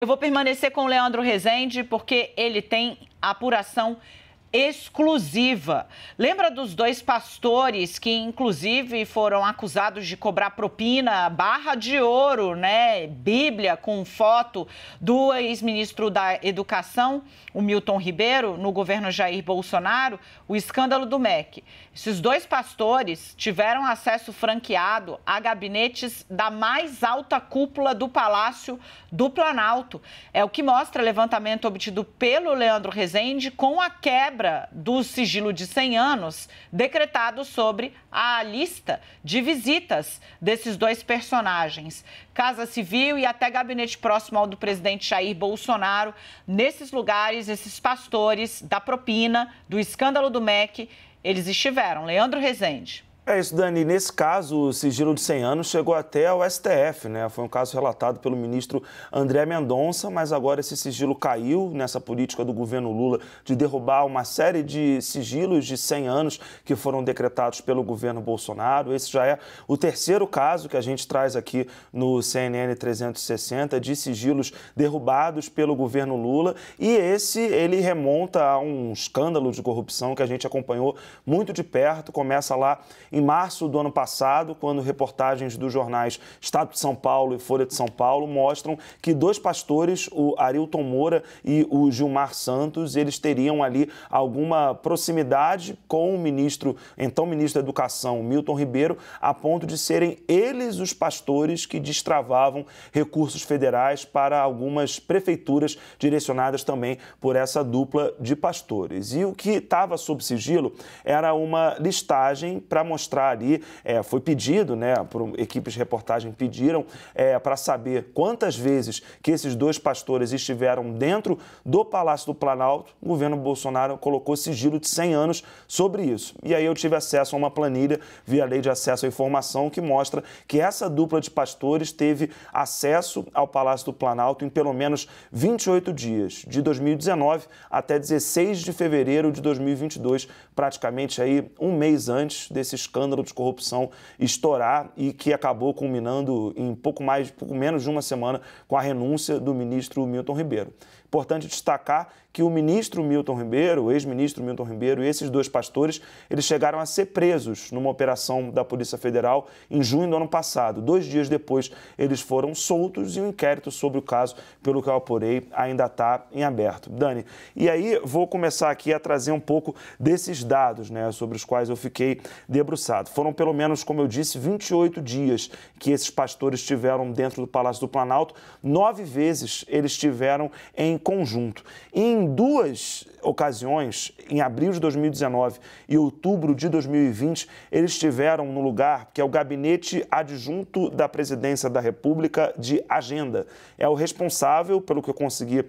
Eu vou permanecer com o Leandro Rezende porque ele tem apuração exclusiva. Lembra dos dois pastores que, inclusive, foram acusados de cobrar propina, barra de ouro, né? Bíblia com foto do ex-ministro da Educação, o Milton Ribeiro, no governo Jair Bolsonaro, o escândalo do MEC. Esses dois pastores tiveram acesso franqueado a gabinetes da mais alta cúpula do Palácio do Planalto. É o que mostra levantamento obtido pelo Leandro Rezende com a quebra do sigilo de 100 anos decretado sobre a lista de visitas desses dois personagens. Casa Civil e até gabinete próximo ao do presidente Jair Bolsonaro. Nesses lugares, esses pastores da propina, do escândalo do MEC, eles estiveram. Leandro Rezende. É isso, Dani. Nesse caso, o sigilo de 100 anos chegou até ao STF, né? Foi um caso relatado pelo ministro André Mendonça, mas agora esse sigilo caiu nessa política do governo Lula de derrubar uma série de sigilos de 100 anos que foram decretados pelo governo Bolsonaro. Esse já é o terceiro caso que a gente traz aqui no CNN 360 de sigilos derrubados pelo governo Lula. E ele remonta a um escândalo de corrupção que a gente acompanhou muito de perto. Começa lá em março do ano passado, quando reportagens dos jornais Estado de São Paulo e Folha de São Paulo mostram que dois pastores, o Arilton Moura e o Gilmar Santos, eles teriam ali alguma proximidade com o então ministro da Educação, Milton Ribeiro, a ponto de serem eles os pastores que destravavam recursos federais para algumas prefeituras direcionadas também por essa dupla de pastores. E o que estava sob sigilo era uma listagem para mostrar ali, foi pedido, né, por equipes de reportagem pediram para saber quantas vezes que esses dois pastores estiveram dentro do Palácio do Planalto. O governo Bolsonaro colocou sigilo de 100 anos sobre isso. E aí eu tive acesso a uma planilha via Lei de Acesso à Informação que mostra que essa dupla de pastores teve acesso ao Palácio do Planalto em pelo menos 28 dias, de 2019 até 16 de fevereiro de 2022, praticamente aí um mês antes desse escândalo de corrupção estourar e que acabou culminando em pouco menos de uma semana com a renúncia do ministro Milton Ribeiro. Importante destacar que o ministro Milton Ribeiro, o ex-ministro Milton Ribeiro e esses dois pastores, eles chegaram a ser presos numa operação da Polícia Federal em junho do ano passado. 2 dias depois, eles foram soltos e o inquérito sobre o caso, pelo que eu apurei, ainda está em aberto. Dani, e aí vou começar aqui a trazer um pouco desses dados, né, sobre os quais eu fiquei debruçado. Foram pelo menos, como eu disse, 28 dias que esses pastores estiveram dentro do Palácio do Planalto. 9 vezes eles estiveram em conjunto. Em 2 ocasiões, em abril de 2019 e outubro de 2020, eles estiveram no lugar que é o Gabinete Adjunto da Presidência da República de Agenda. É o responsável, pelo que eu consegui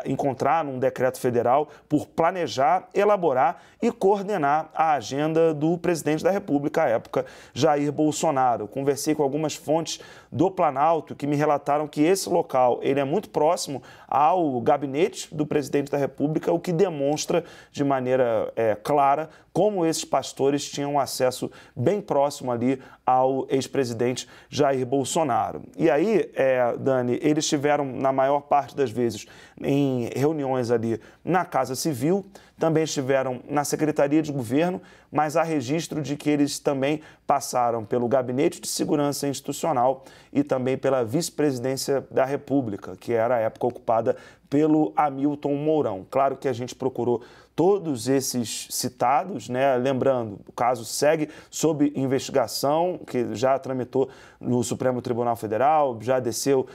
encontrar num decreto federal, por planejar, elaborar e coordenar a agenda do presidente da República à época, Jair Bolsonaro. Conversei com algumas fontes do Planalto que me relataram que esse local ele é muito próximo ao gabinete do presidente da República, o que demonstra de maneira clara como esses pastores tinham acesso bem próximo ali ao ex-presidente Jair Bolsonaro. E aí, Dani, eles estiveram, na maior parte das vezes, em reuniões ali na Casa Civil, também estiveram na Secretaria de Governo, mas há registro de que eles também passaram pelo Gabinete de Segurança Institucional e também pela Vice-Presidência da República, que era a época ocupada pelo Hamilton Mourão. Claro que a gente procurou todos esses citados, né? Lembrando, o caso segue sob investigação, que já tramitou no Supremo Tribunal Federal, já desceu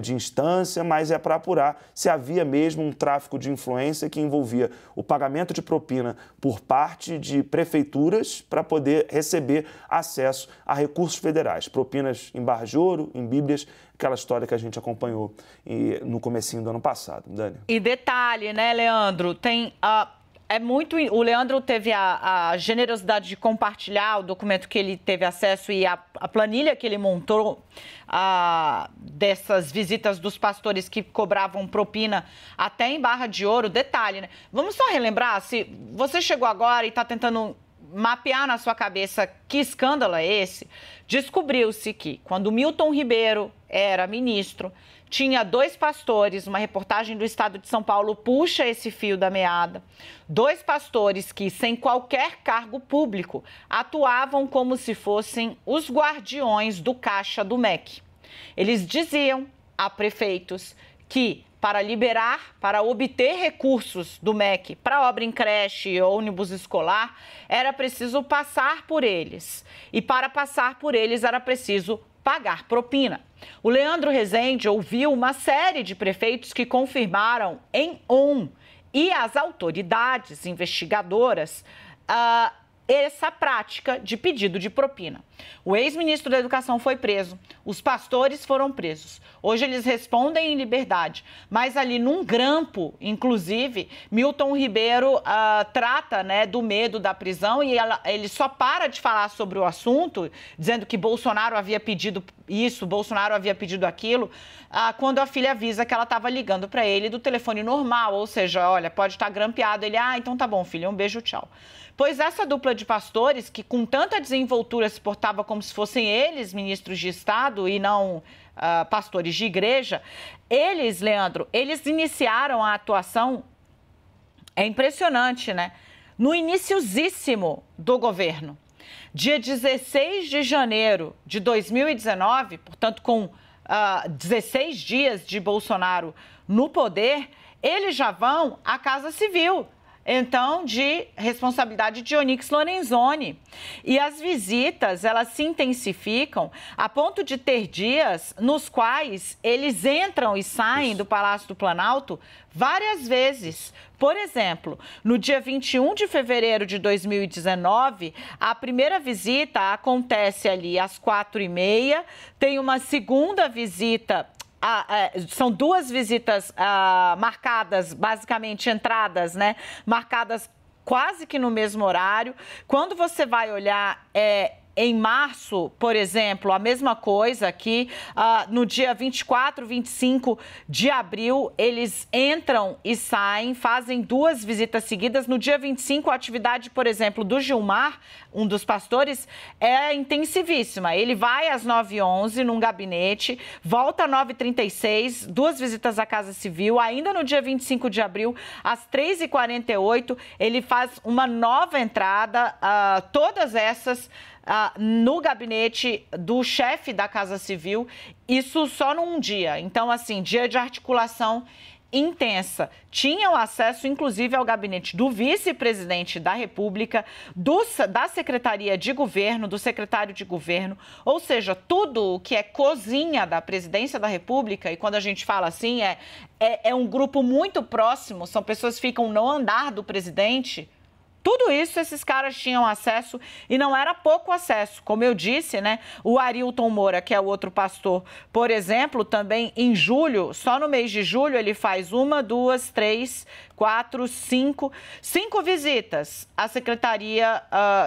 de instância, mas é para apurar se havia mesmo um tráfico de influência que envolvia o pagamento de propina por parte de prefeituras para poder receber acesso a recursos federais, propinas em barra de ouro, em bíblias, aquela história que a gente acompanhou no comecinho do ano passado. Dani. E detalhe, né, Leandro, o Leandro teve a generosidade de compartilhar o documento que ele teve acesso e a planilha que ele montou dessas visitas dos pastores que cobravam propina até em barra de ouro. Detalhe, né? Vamos só relembrar, se você chegou agora e está tentando mapear na sua cabeça que escândalo é esse, descobriu-se que quando Milton Ribeiro era ministro, tinha 2 pastores, uma reportagem do Estado de São Paulo puxa esse fio da meada, 2 pastores que, sem qualquer cargo público, atuavam como se fossem os guardiões do caixa do MEC. Eles diziam a prefeitos que, para obter recursos do MEC para obra em creche ou ônibus escolar, era preciso passar por eles. E para passar por eles era preciso pagar propina. O Leandro Rezende ouviu uma série de prefeitos que confirmaram em on e as autoridades investigadoras essa prática de pedido de propina. O ex-ministro da Educação foi preso, os pastores foram presos. Hoje eles respondem em liberdade, mas ali num grampo, inclusive, Milton Ribeiro trata, né, do medo da prisão e ele só para de falar sobre o assunto, dizendo que Bolsonaro havia pedido isso, Bolsonaro havia pedido aquilo, quando a filha avisa que ela estava ligando para ele do telefone normal, ou seja, olha, pode estar grampeado. Ele, então tá bom, filha, um beijo, tchau. Pois essa dupla de pastores, que com tanta desenvoltura se portava como se fossem eles ministros de Estado e não pastores de igreja, eles, Leandro, eles iniciaram a atuação, é impressionante, né? No iniciosíssimo do governo. Dia 16 de janeiro de 2019, portanto, com 16 dias de Bolsonaro no poder, eles já vão à Casa Civil, então, de responsabilidade de Onyx Lorenzoni. E as visitas, elas se intensificam a ponto de ter dias nos quais eles entram e saem do Palácio do Planalto várias vezes. Por exemplo, no dia 21 de fevereiro de 2019, a primeira visita acontece ali às 4h30, tem uma segunda visita. São 2 visitas marcadas, basicamente entradas, né? Marcadas quase que no mesmo horário. Quando você vai olhar, em março, por exemplo, a mesma coisa aqui, no dia 24, 25 de abril, eles entram e saem, fazem 2 visitas seguidas. No dia 25, a atividade, por exemplo, do Gilmar, um dos pastores, é intensivíssima. Ele vai às 9h11 num gabinete, volta às 9h36, 2 visitas à Casa Civil. Ainda no dia 25 de abril, às 3h48, ele faz uma nova entrada, todas essas no gabinete do chefe da Casa Civil, isso só num dia. Então, assim, dia de articulação intensa. Tinham acesso, inclusive, ao gabinete do vice-presidente da República, da Secretaria de Governo, do secretário de Governo, ou seja, tudo o que é cozinha da Presidência da República, e quando a gente fala assim, é um grupo muito próximo, são pessoas que ficam no andar do presidente. Tudo isso esses caras tinham acesso e não era pouco acesso. Como eu disse, né? O Arilton Moura, que é o outro pastor, por exemplo, também em julho, só no mês de julho, ele faz 1, 2, 3, 4, 5 visitas à Secretaria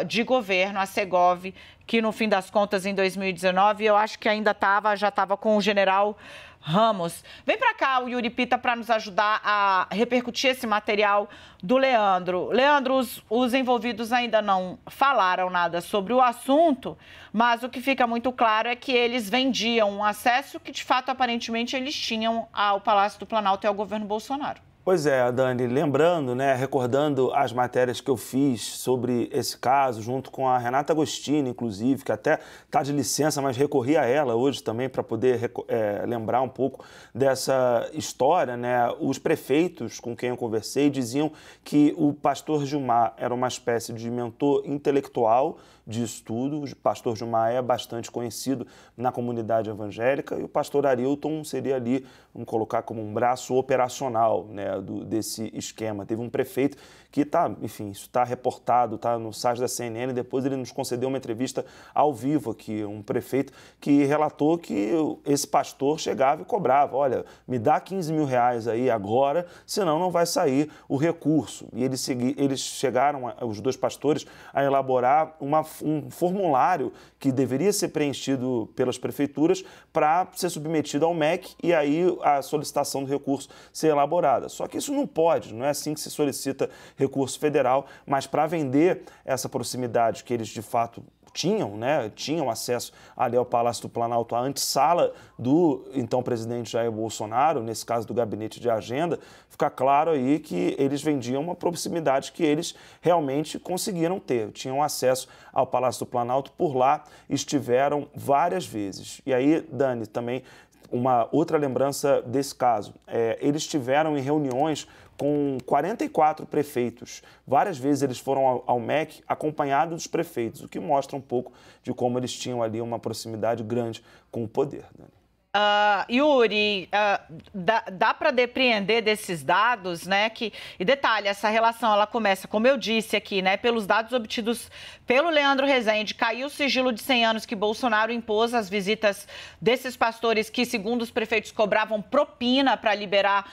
de Governo, a Segov, que no fim das contas, em 2019, eu acho que ainda já estava com o general Ramos. Vem para cá o Yuri Pita para nos ajudar a repercutir esse material do Leandro. Leandro, os envolvidos ainda não falaram nada sobre o assunto, mas o que fica muito claro é que eles vendiam um acesso que, de fato, aparentemente, eles tinham ao Palácio do Planalto e ao governo Bolsonaro. Pois é, Dani, lembrando, né, recordando as matérias que eu fiz sobre esse caso, junto com a Renata Agostini, inclusive, que até está de licença, mas recorri a ela hoje também para poder lembrar um pouco dessa história, né? Os prefeitos com quem eu conversei diziam que o pastor Gilmar era uma espécie de mentor intelectual disso tudo. O pastor Gilmar é bastante conhecido na comunidade evangélica e o pastor Arilton seria ali, vamos colocar como um braço operacional, né, desse esquema. Teve um prefeito que enfim, isso está reportado, está no site da CNN, depois ele nos concedeu uma entrevista ao vivo aqui, um prefeito que relatou que esse pastor chegava e cobrava, olha, me dá 15 mil reais aí agora, senão não vai sair o recurso. E eles chegaram, os 2 pastores, a elaborar um formulário que deveria ser preenchido pelas prefeituras para ser submetido ao MEC e aí a solicitação do recurso ser elaborada. Só que isso não pode, não é assim que se solicita recurso federal, mas para vender essa proximidade que eles de fato tinham acesso ali ao Palácio do Planalto, a antessala do então presidente Jair Bolsonaro, nesse caso do gabinete de agenda, fica claro aí que eles vendiam uma proximidade que eles realmente conseguiram ter, tinham acesso ao Palácio do Planalto, por lá estiveram várias vezes. E aí, Dani, também uma outra lembrança desse caso, eles estiveram em reuniões com 44 prefeitos. Várias vezes eles foram ao MEC acompanhados dos prefeitos, o que mostra um pouco de como eles tinham ali uma proximidade grande com o poder, Dani. Yuri, dá para depreender desses dados, né? E detalhe, essa relação ela começa, como eu disse aqui, né? Pelos dados obtidos pelo Leandro Rezende, caiu o sigilo de 100 anos que Bolsonaro impôs às visitas desses pastores que, segundo os prefeitos, cobravam propina para liberar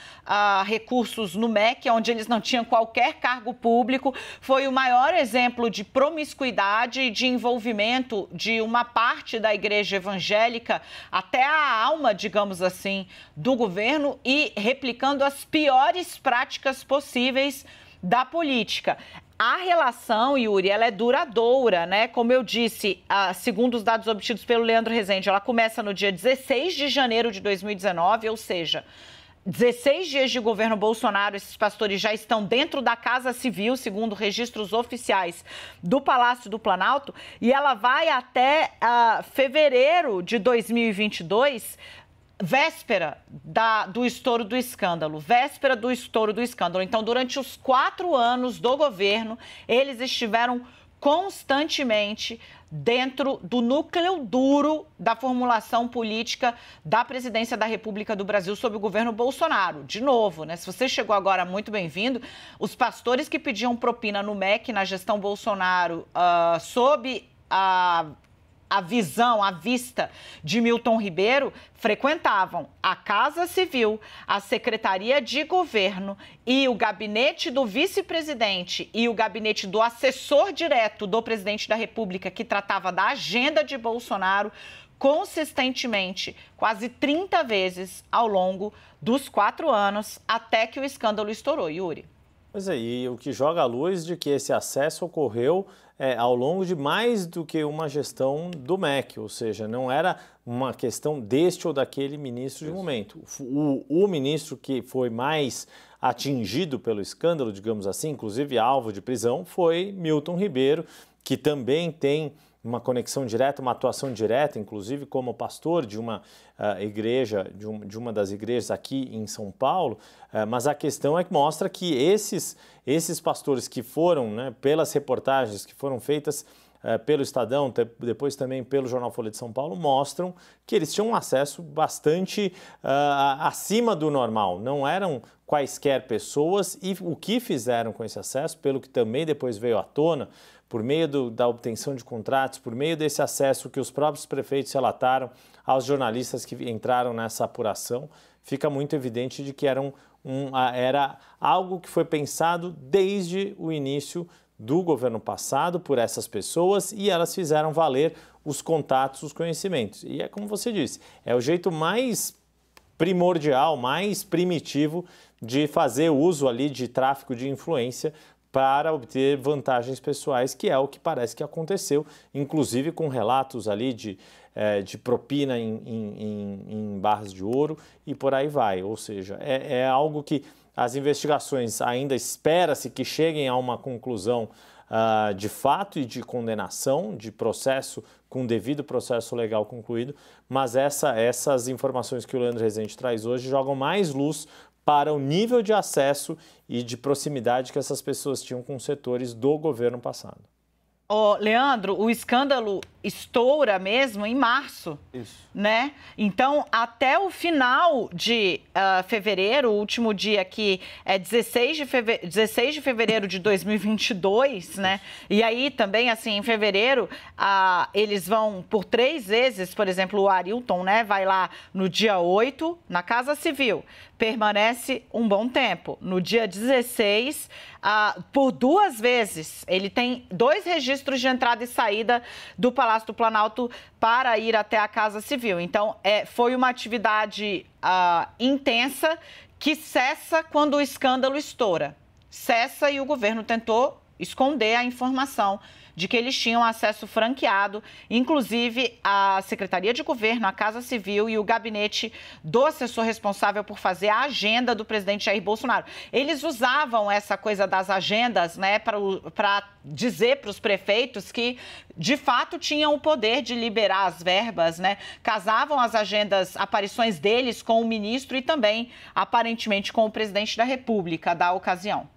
recursos no MEC, onde eles não tinham qualquer cargo público. Foi o maior exemplo de promiscuidade e de envolvimento de uma parte da igreja evangélica, até a alma, digamos assim, do governo, e replicando as piores práticas possíveis da política. A relação, Yuri, ela é duradoura, né? Como eu disse, segundo os dados obtidos pelo Leandro Rezende, ela começa no dia 16 de janeiro de 2019, ou seja, 16 dias de governo Bolsonaro, esses pastores já estão dentro da Casa Civil, segundo registros oficiais do Palácio do Planalto, e ela vai até fevereiro de 2022, véspera do estouro do escândalo. Então, durante os 4 anos do governo, eles estiveram constantemente dentro do núcleo duro da formulação política da presidência da República do Brasil sob o governo Bolsonaro. De novo, né? Se você chegou agora, muito bem-vindo. Os pastores que pediam propina no MEC na gestão Bolsonaro, sob a vista de Milton Ribeiro, frequentavam a Casa Civil, a Secretaria de Governo e o gabinete do vice-presidente e o gabinete do assessor direto do presidente da República, que tratava da agenda de Bolsonaro, consistentemente, quase 30 vezes ao longo dos 4 anos, até que o escândalo estourou, Yuri. Pois é, e o que joga a luz de que esse acesso ocorreu ao longo de mais do que uma gestão do MEC, ou seja, não era uma questão deste ou daquele ministro de momento. O ministro que foi mais atingido pelo escândalo, digamos assim, inclusive alvo de prisão, foi Milton Ribeiro, que também tem uma conexão direta, uma atuação direta, inclusive como pastor de uma igreja, de uma das igrejas aqui em São Paulo, mas a questão é que mostra que esses pastores que foram, né, pelas reportagens que foram feitas pelo Estadão, depois também pelo Jornal Folha de São Paulo, mostram que eles tinham um acesso bastante acima do normal, não eram quaisquer pessoas, e o que fizeram com esse acesso, pelo que também depois veio à tona, por meio da obtenção de contratos, por meio desse acesso que os próprios prefeitos relataram aos jornalistas que entraram nessa apuração, fica muito evidente de que era algo que foi pensado desde o início do governo passado por essas pessoas, e elas fizeram valer os contatos, os conhecimentos. E é como você disse, é o jeito mais primordial, mais primitivo de fazer uso ali de tráfico de influência para obter vantagens pessoais, que é o que parece que aconteceu, inclusive com relatos ali de propina em barras de ouro e por aí vai. Ou seja, é algo que as investigações ainda espera-se que cheguem a uma conclusão de fato e de condenação, de processo com devido processo legal concluído, mas essas informações que o Leandro Rezende traz hoje jogam mais luz para o nível de acesso e de proximidade que essas pessoas tinham com setores do governo passado. Leandro, o escândalo estoura mesmo em março, né? Então, até o final de fevereiro, o último dia aqui é 16 de fevereiro de 2022, né? E aí também, assim, em fevereiro, eles vão por 3 vezes, por exemplo, o Arilton, né? Vai lá no dia 8, na Casa Civil, permanece um bom tempo. No dia 16, por 2 vezes, ele tem 2 registros de entrada e saída do Palácio do Planalto para ir até a Casa Civil. Então, foi uma atividade intensa que cessa quando o escândalo estoura. Cessa e o governo tentou esconder a informação de que eles tinham acesso franqueado, inclusive a Secretaria de Governo, a Casa Civil e o gabinete do assessor responsável por fazer a agenda do presidente Jair Bolsonaro. Eles usavam essa coisa das agendas, né, para dizer para os prefeitos que, de fato, tinham o poder de liberar as verbas, né? Casavam as agendas, aparições deles com o ministro e também, aparentemente, com o presidente da República da ocasião.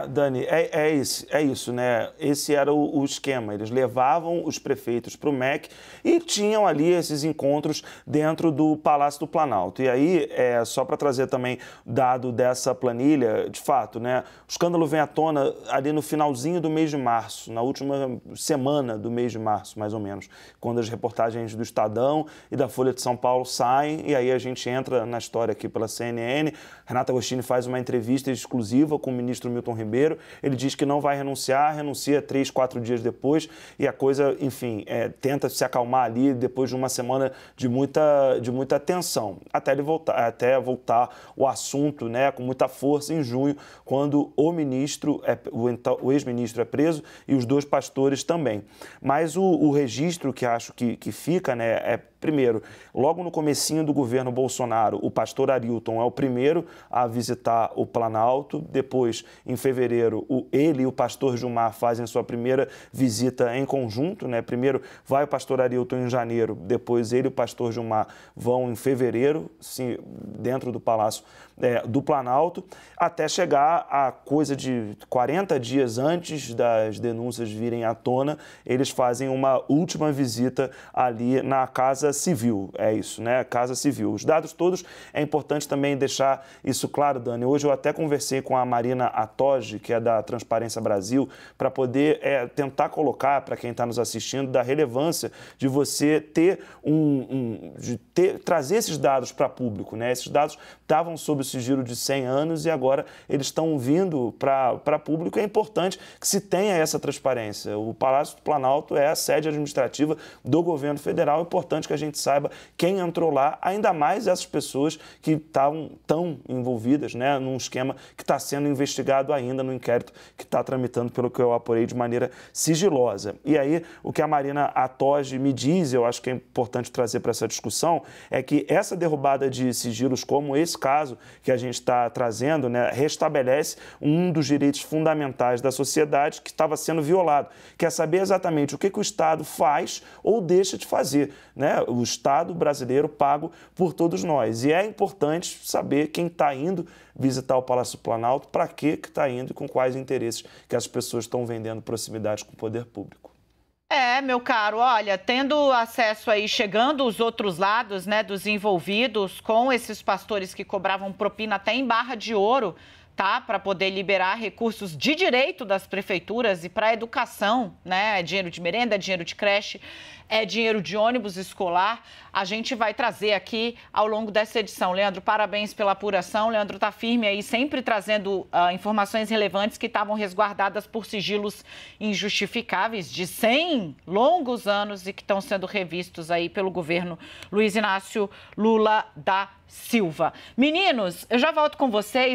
Dani, é isso, né? Esse era o esquema. Eles levavam os prefeitos para o MEC e tinham ali esses encontros dentro do Palácio do Planalto. E aí, só para trazer também dado dessa planilha, de fato, né? O escândalo vem à tona ali no finalzinho do mês de março, na última semana do mês de março, mais ou menos, quando as reportagens do Estadão e da Folha de São Paulo saem, e aí a gente entra na história aqui pela CNN. Renata Agostini faz uma entrevista exclusiva com o ministro Milton Ribeiro. Ele diz que não vai renunciar, renuncia 3, 4 dias depois e a coisa, enfim, tenta se acalmar ali depois de uma semana de muita tensão, até voltar o assunto, né, com muita força em junho, quando o ex-ministro é preso e os 2 pastores também. Mas o registro que acho que fica, né, primeiro, logo no comecinho do governo Bolsonaro, o pastor Arilton é o primeiro a visitar o Planalto. Depois, em fevereiro, ele e o pastor Gilmar fazem sua primeira visita em conjunto, né? Primeiro vai o pastor Arilton em janeiro, depois ele e o pastor Gilmar vão em fevereiro, sim, dentro do Palácio do Planalto, até chegar a coisa de 40 dias antes das denúncias virem à tona, eles fazem uma última visita ali na Casa Civil. É isso, né? Casa Civil. Os dados todos, é importante também deixar isso claro, Dani. Hoje eu até conversei com a Marina Atoge, que é da Transparência Brasil, para poder tentar colocar para quem está nos assistindo da relevância de você ter trazer esses dados para público, né? Esses dados estavam sob o sigilo de 100 anos e agora eles estão vindo para público. É importante que se tenha essa transparência. O Palácio do Planalto é a sede administrativa do governo federal. É importante que a gente saiba quem entrou lá, ainda mais essas pessoas que estavam tão envolvidas, né, num esquema que está sendo investigado ainda no inquérito que está tramitando, pelo que eu apurei, de maneira sigilosa. E aí, o que a Marina Atoge me diz, eu acho que é importante trazer para essa discussão, é que essa derrubada de sigilos, como esse caso que a gente está trazendo, né, restabelece um dos direitos fundamentais da sociedade que estava sendo violado, que é saber exatamente o que o Estado faz ou deixa de fazer, né? O Estado brasileiro pago por todos nós. E é importante saber quem está indo visitar o Palácio do Planalto, para que está indo e com quais interesses que as pessoas estão vendendo proximidade com o poder público. Meu caro, olha, tendo acesso aí, chegando os outros lados, né, dos envolvidos com esses pastores que cobravam propina até em barra de ouro, tá, para poder liberar recursos de direito das prefeituras e para a educação, né, é dinheiro de merenda, é dinheiro de creche, é dinheiro de ônibus escolar. A gente vai trazer aqui ao longo dessa edição. Leandro, parabéns pela apuração. Leandro está firme aí, sempre trazendo informações relevantes que estavam resguardadas por sigilos injustificáveis de 100 longos anos e que estão sendo revistos aí pelo governo Luiz Inácio Lula da Silva. Meninos, eu já volto com vocês.